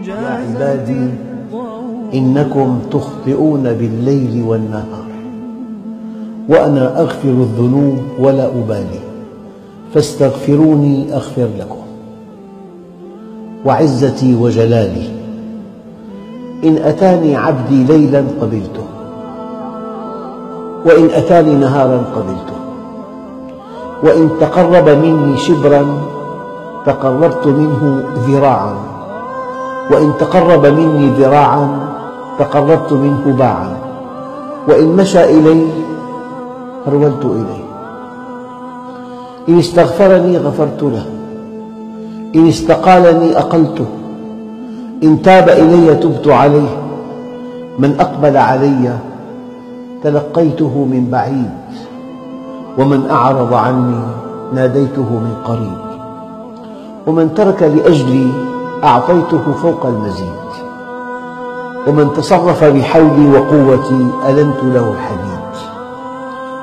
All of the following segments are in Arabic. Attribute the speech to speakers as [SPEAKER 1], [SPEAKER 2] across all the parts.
[SPEAKER 1] يا عبادي إنكم تخطئون بالليل والنهار وأنا أغفر الذنوب ولا أبالي فاستغفروني أغفر لكم. وعزتي وجلالي إن أتاني عبدي ليلا قبلته وإن أتاني نهارا قبلته، وإن تقرب مني شبرا تقربت منه ذراعا، وإن تقرب مني ذراعا تقربت منه باعا، وإن مشى إلي هرولت إليه. إن استغفرني غفرت له، إن استقالني أقلته، إن تاب إلي تبت عليه. من أقبل علي تلقيته من بعيد، ومن أعرض عني ناديته من قريب، ومن ترك لأجلي أعطيته فوق المزيد، ومن تصرف بحولي وقوتي ألنت له الحديد،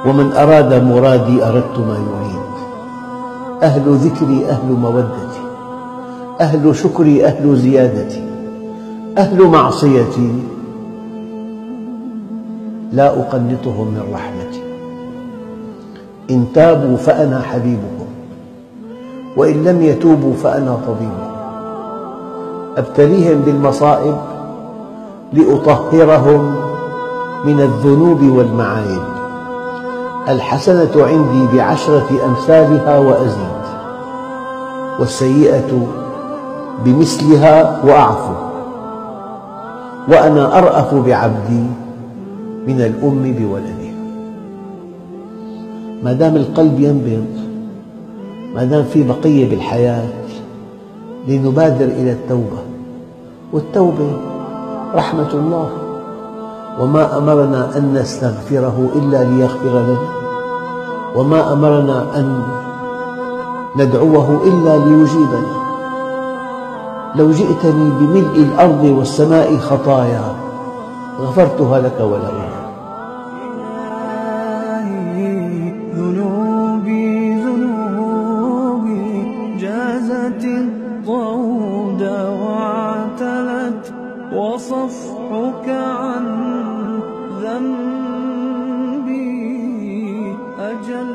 [SPEAKER 1] ومن أراد مرادي أردت ما يريد. أهل ذكري أهل مودتي، أهل شكري أهل زيادتي، أهل معصيتي لا أقنطهم من رحمتي. إن تابوا فأنا حبيبهم، وإن لم يتوبوا فأنا طبيبهم. أبتليهم بالمصائب لأطهرهم من الذنوب والمعايب. الحسنة عندي بعشرة أمثالها وأزيد، والسيئة بمثلها وأعفو، وأنا أرأف بعبدي من الأم بولدها. ما دام القلب ينبض، ما دام في بقية بالحياة، لنبادر إلى التوبة، والتوبة رحمة الله. وما أمرنا أن نستغفره إلا ليغفر لنا، وما أمرنا أن ندعوه إلا ليجيبنا. لو جئتني بملء الأرض والسماء خطايا غفرتها لك ولا أبالي.
[SPEAKER 2] ذنوبي ذنوبي جازت الطود واعتلت، وصفحك عن ذنبي أجل